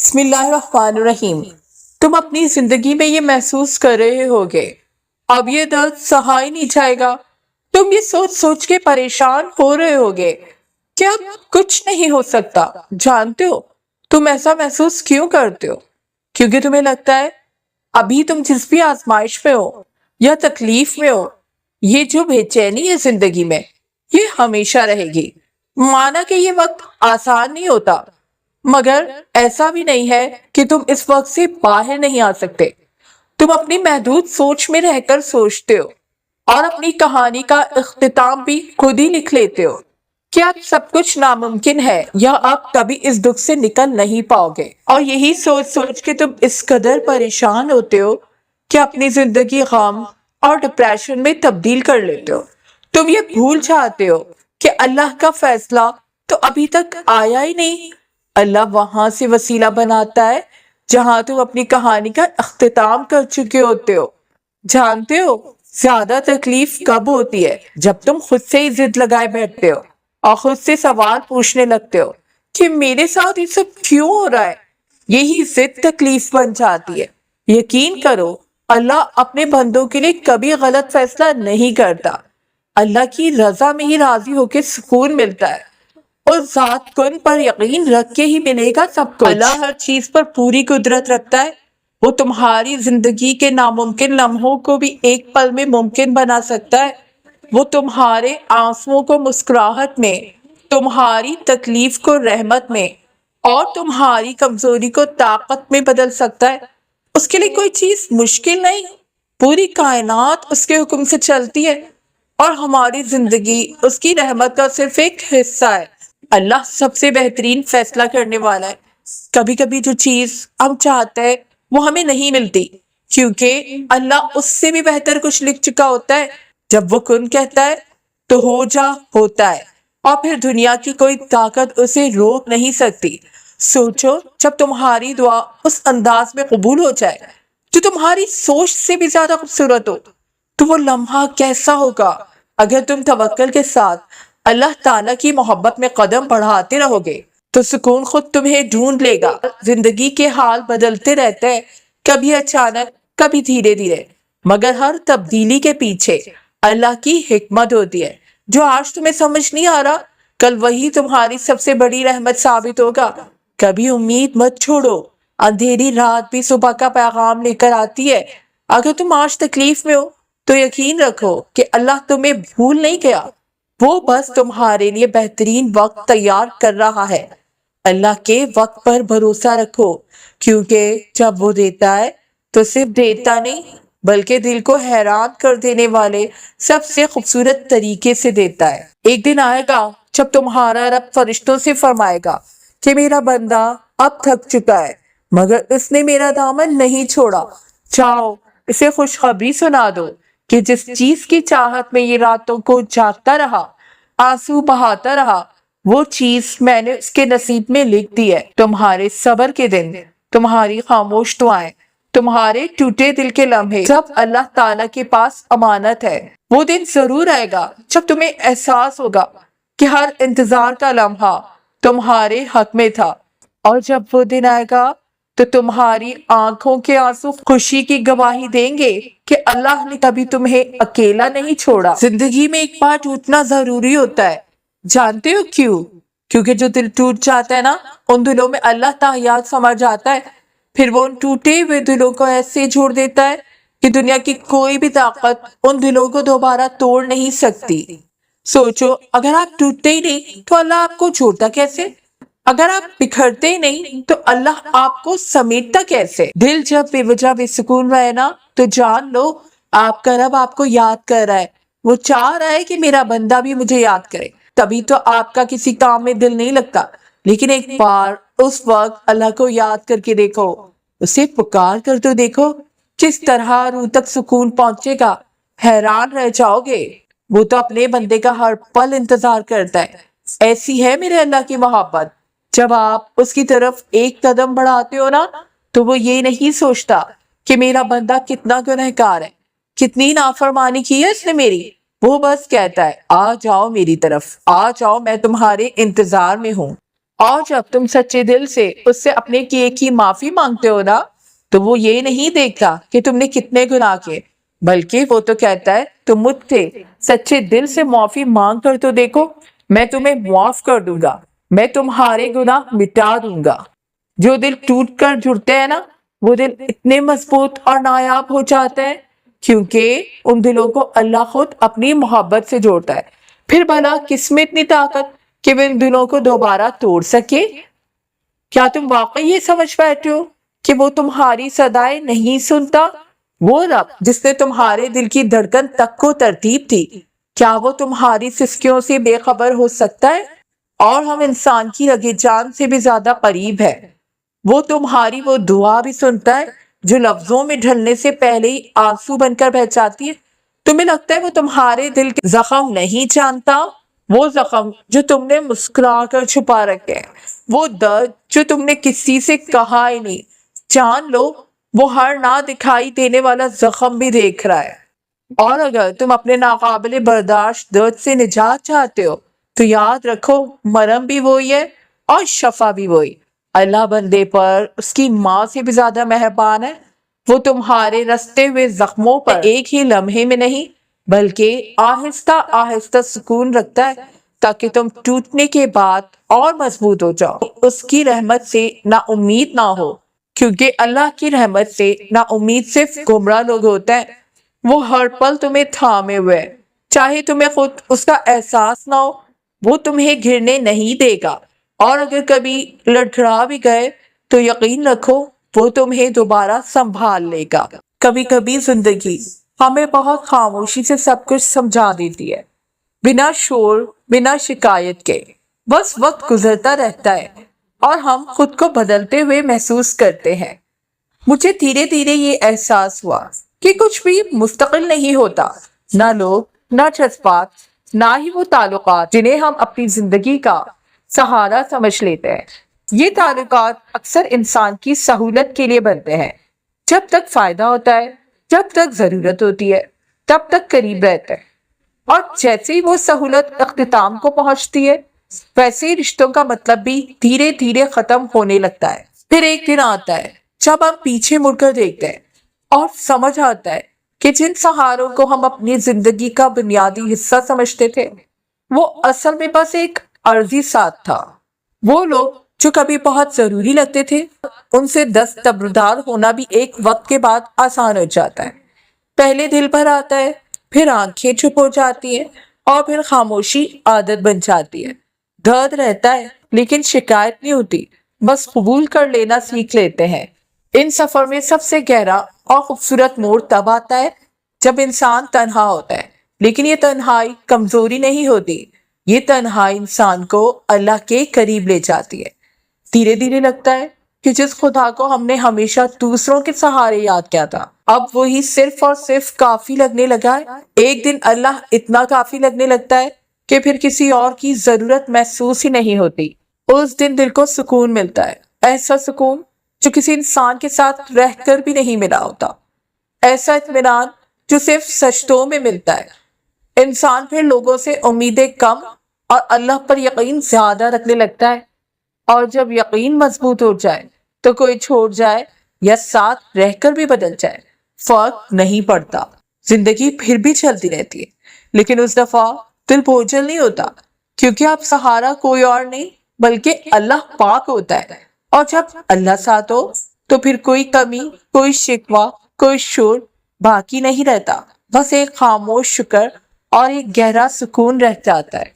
بسم اللہ الرحمن الرحیم۔ تم اپنی زندگی میں یہ محسوس کر رہے ہوگے اب یہ درد سہا ہی نہیں جائے گا۔ تم یہ سوچ سوچ کے پریشان ہو رہے ہوگے کہ اب کچھ نہیں ہو سکتا۔ جانتے ہو تم ایسا محسوس کیوں کرتے ہو؟ کیونکہ تمہیں لگتا ہے ابھی تم جس بھی آزمائش میں ہو یا تکلیف میں ہو، یہ جو بے چینی ہے زندگی میں، یہ ہمیشہ رہے گی۔ مانا کہ یہ وقت آسان نہیں ہوتا، مگر ایسا بھی نہیں ہے کہ تم اس وقت سے باہر نہیں آ سکتے۔ تم اپنی محدود سوچ میں رہ کر سوچتے ہو اور اپنی کہانی کا اختتام بھی خود ہی لکھ لیتے ہو کہ اب سب کچھ ناممکن ہے یا اب کبھی اس دکھ سے نکل نہیں پاؤ گے، اور یہی سوچ سوچ کے تم اس قدر پریشان ہوتے ہو کہ اپنی زندگی غم اور ڈپریشن میں تبدیل کر لیتے ہو۔ تم یہ بھول جاتے ہو کہ اللہ کا فیصلہ تو ابھی تک آیا ہی نہیں۔ اللہ وہاں سے وسیلہ بناتا ہے جہاں تم اپنی کہانی کا اختتام کر چکے ہوتے ہو۔ جانتے ہو زیادہ تکلیف کب ہوتی ہے؟ جب تم خود سے ہی ضد لگائے بیٹھتے ہو اور خود سے سوال پوچھنے لگتے ہو کہ میرے ساتھ یہ سب کیوں ہو رہا ہے۔ یہی ضد تکلیف بن جاتی ہے۔ یقین کرو اللہ اپنے بندوں کے لیے کبھی غلط فیصلہ نہیں کرتا۔ اللہ کی رضا میں ہی راضی ہو کے سکون ملتا ہے، اور ذات کن پر یقین رکھ کے ہی ملے گا سب کچھ۔ اللہ ہر چیز پر پوری قدرت رکھتا ہے۔ وہ تمہاری زندگی کے ناممکن لمحوں کو بھی ایک پل میں ممکن بنا سکتا ہے۔ وہ تمہارے آنسوؤں کو مسکراہٹ میں، تمہاری تکلیف کو رحمت میں، اور تمہاری کمزوری کو طاقت میں بدل سکتا ہے۔ اس کے لیے کوئی چیز مشکل نہیں۔ پوری کائنات اس کے حکم سے چلتی ہے، اور ہماری زندگی اس کی رحمت کا صرف ایک حصہ ہے۔ اللہ سب سے بہترین فیصلہ کرنے والا ہے۔ کبھی کبھی جو چیز ہم چاہتے ہیں وہ ہمیں نہیں ملتی، کیونکہ اللہ اس سے بھی بہتر کچھ لکھ چکا ہوتا ہے۔ جب وہ کن کہتا ہے تو ہو جا ہوتا ہے، اور پھر دنیا کی کوئی طاقت اسے روک نہیں سکتی۔ سوچو جب تمہاری دعا اس انداز میں قبول ہو جائے جو تمہاری سوچ سے بھی زیادہ خوبصورت ہو، تو وہ لمحہ کیسا ہوگا؟ اگر تم توکل کے ساتھ اللہ تعالیٰ کی محبت میں قدم بڑھاتے رہو گے تو سکون خود تمہیں ڈھونڈ لے گا۔ زندگی کے حال بدلتے رہتے ہیں، کبھی اچانک، کبھی دھیرے دھیرے، مگر ہر تبدیلی کے پیچھے اللہ کی حکمت ہوتی ہے۔ جو آج تمہیں سمجھ نہیں آ رہا، کل وہی تمہاری سب سے بڑی رحمت ثابت ہوگا۔ کبھی امید مت چھوڑو، اندھیری رات بھی صبح کا پیغام لے کر آتی ہے۔ اگر تم آج تکلیف میں ہو تو یقین رکھو کہ اللہ تمہیں بھول نہیں گیا، وہ بس تمہارے لیے بہترین وقت تیار کر رہا ہے۔ اللہ کے وقت پر بھروسہ رکھو، کیونکہ جب وہ دیتا ہے تو صرف دیتا نہیں بلکہ دل کو حیران کر دینے والے سب سے خوبصورت طریقے سے دیتا ہے۔ ایک دن آئے گا جب تمہارا رب فرشتوں سے فرمائے گا کہ میرا بندہ اب تھک چکا ہے، مگر اس نے میرا دامن نہیں چھوڑا۔ جاؤ اسے خوشخبری سنا دو کہ جس چیز کی چاہت میں یہ راتوں کو جاگتا رہا، آنسو بہاتا رہا، وہ چیز میں نے اس کے نصیب میں لکھ دی ہے۔ تمہارے صبر کے دن، تمہاری خاموش دعائیں، تمہارے ٹوٹے دل کے لمحے سب اللہ تعالیٰ کے پاس امانت ہے۔ وہ دن ضرور آئے گا جب تمہیں احساس ہوگا کہ ہر انتظار کا لمحہ تمہارے حق میں تھا، اور جب وہ دن آئے گا تو تمہاری آنکھوں کے آنسو خوشی کی گواہی دیں گے کہ اللہ نے کبھی تمہیں اکیلا نہیں چھوڑا۔ زندگی میں ایک بار ٹوٹنا ضروری ہوتا ہے، جانتے ہو کیوں؟ کیونکہ جو دل ٹوٹ جاتا ہے نا، ان دلوں میں اللہ تاحیات سما جاتا ہے۔ پھر وہ ان ٹوٹے ہوئے دلوں کو ایسے جوڑ دیتا ہے کہ دنیا کی کوئی بھی طاقت ان دلوں کو دوبارہ توڑ نہیں سکتی۔ سوچو اگر آپ ٹوٹتے ہی نہیں تو اللہ آپ کو جوڑتا کیسے؟ اگر آپ بکھرتے ہی نہیں تو اللہ آپ کو سمیٹتا کیسے؟ دل جب بے وجہ بے سکون رہے نا تو جان لو آپ کا رب آپ کو یاد کر رہا ہے۔ وہ چاہ رہا ہے کہ میرا بندہ بھی مجھے یاد کرے، تبھی تو آپ کا کسی کام میں دل نہیں لگتا۔ لیکن ایک بار اس وقت اللہ کو یاد کر کے دیکھو، اسے پکار کر تو دیکھو، کس طرح روح تک سکون پہنچے گا۔ حیران رہ جاؤ گے۔ وہ تو اپنے بندے کا ہر پل انتظار کرتا ہے۔ ایسی ہے میرے اللہ کی محبت، جب آپ اس کی طرف ایک قدم بڑھاتے ہو نا تو وہ یہ نہیں سوچتا کہ میرا بندہ کتنا گنہگار ہے، کتنی نافرمانی کی ہے اس نے میری۔ وہ بس کہتا ہے آ جاؤ میری طرف، آ جاؤ، میں تمہارے انتظار میں ہوں۔ اور جب تم سچے دل سے اس سے اپنے کیے کی معافی مانگتے ہو نا، تو وہ یہ نہیں دیکھتا کہ تم نے کتنے گناہ کیے، بلکہ وہ تو کہتا ہے تم مجھ سے سچے دل سے معافی مانگ کر تو دیکھو، میں تمہیں معاف کر دوں گا، میں تمہارے گناہ مٹا دوں گا۔ جو دل ٹوٹ کر جڑتے ہیں نا، وہ دل اتنے مضبوط اور نایاب ہو جاتے ہیں کیونکہ ان دلوں کو اللہ خود اپنی محبت سے جوڑتا ہے۔ پھر بھلا کس میں اتنی طاقت کہ وہ ان دلوں کو دوبارہ توڑ سکے؟ کیا تم واقعی یہ سمجھ بیٹھے ہو کہ وہ تمہاری صدائیں نہیں سنتا؟ وہ رب جس نے تمہارے دل کی دھڑکن تک کو ترتیب دی، کیا وہ تمہاری سسکیوں سے بے خبر ہو سکتا ہے؟ اور ہم انسان کی رگے جان سے بھی زیادہ قریب ہے۔ وہ تمہاری وہ دعا بھی سنتا ہے جو لفظوں میں ڈھلنے سے پہلے ہی آنسو بن کر بہہ جاتی ہے۔ تمہیں لگتا ہے وہ تمہارے دل کے زخم نہیں جانتا؟ وہ زخم جو تم نے مسکرا کر چھپا رکھے ہیں، وہ درد جو تم نے کسی سے کہا ہی نہیں، جان لو وہ ہر نہ دکھائی دینے والا زخم بھی دیکھ رہا ہے۔ اور اگر تم اپنے ناقابل برداشت درد سے نجات چاہتے ہو تو یاد رکھو مرم بھی وہی ہے اور شفا بھی وہی۔ اللہ بندے پر اس کی ماں سے بھی زیادہ مہربان ہے۔ وہ تمہارے رستے ہوئے زخموں پر ایک ہی لمحے میں نہیں بلکہ آہستہ آہستہ سکون رکھتا ہے تاکہ تم ٹوٹنے کے بعد اور مضبوط ہو جاؤ۔ اس کی رحمت سے نا امید نہ ہو، کیونکہ اللہ کی رحمت سے نا امید صرف گمراہ لوگ ہوتے ہیں۔ وہ ہر پل تمہیں تھامے ہوئے ہے، چاہے تمہیں خود اس کا احساس نہ ہو۔ وہ تمہیں گرنے نہیں دے گا، اور اگر کبھی لڑکھڑا بھی گئے تو یقین رکھو وہ تمہیں دوبارہ سنبھال لے گا۔ کبھی کبھی زندگی ہمیں بہت خاموشی سے سب کچھ سمجھا دیتی ہے، بنا شور بنا شکایت کے۔ بس وقت گزرتا رہتا ہے اور ہم خود کو بدلتے ہوئے محسوس کرتے ہیں۔ مجھے دھیرے دھیرے یہ احساس ہوا کہ کچھ بھی مستقل نہیں ہوتا، نہ لوگ، نہ جذبات، نہ ہی وہ تعلقات جنہیں ہم اپنی زندگی کا سہارا سمجھ لیتے ہیں۔ یہ تعلقات اکثر انسان کی سہولت کے لیے بنتے ہیں۔ جب تک فائدہ ہوتا ہے، جب تک ضرورت ہوتی ہے، تب تک قریب رہتے ہیں، اور جیسے ہی وہ سہولت اختتام کو پہنچتی ہے، ویسے ہی رشتوں کا مطلب بھی دھیرے دھیرے ختم ہونے لگتا ہے۔ پھر ایک دن آتا ہے جب ہم پیچھے مڑ کر دیکھتے ہیں اور سمجھ آتا ہے کہ جن سہاروں کو ہم اپنی زندگی کا بنیادی حصہ سمجھتے تھے، وہ اصل میں بس ایک عارضی ساتھ تھا۔ وہ لوگ جو کبھی بہت ضروری لگتے تھے، ان سے دستبردار ہونا بھی ایک وقت کے بعد آسان ہو جاتا ہے۔ پہلے دل بھر آتا ہے، پھر آنکھیں چپ ہو جاتی ہیں، اور پھر خاموشی عادت بن جاتی ہے۔ درد رہتا ہے لیکن شکایت نہیں ہوتی، بس قبول کر لینا سیکھ لیتے ہیں۔ ان سفر میں سب سے گہرا اور خوبصورت موڑ تب آتا ہے جب انسان تنہا ہوتا ہے، لیکن یہ تنہائی کمزوری نہیں ہوتی، یہ تنہائی انسان کو اللہ کے قریب لے جاتی ہے۔ دھیرے دھیرے لگتا ہے کہ جس خدا کو ہم نے ہمیشہ دوسروں کے سہارے یاد کیا تھا، اب وہی صرف اور صرف کافی لگنے لگا ہے۔ ایک دن اللہ اتنا کافی لگنے لگتا ہے کہ پھر کسی اور کی ضرورت محسوس ہی نہیں ہوتی۔ اس دن دل کو سکون ملتا ہے، ایسا سکون جو کسی انسان کے ساتھ رہ کر بھی نہیں ملا ہوتا، ایسا اطمینان جو صرف سجدوں میں ملتا ہے۔ انسان پھر لوگوں سے امیدیں کم اور اللہ پر یقین زیادہ رکھنے لگتا ہے، اور جب یقین مضبوط ہو جائے تو کوئی چھوڑ جائے یا ساتھ رہ کر بھی بدل جائے، فرق نہیں پڑتا۔ زندگی پھر بھی چلتی رہتی ہے، لیکن اس دفعہ دل بوجھل نہیں ہوتا، کیونکہ اب سہارا کوئی اور نہیں بلکہ اللہ پاک ہوتا ہے۔ اور جب اللہ ساتھ ہو تو پھر کوئی کمی، کوئی شکوہ، کوئی شور باقی نہیں رہتا، بس ایک خاموش شکر اور ایک گہرا سکون رہ جاتا ہے۔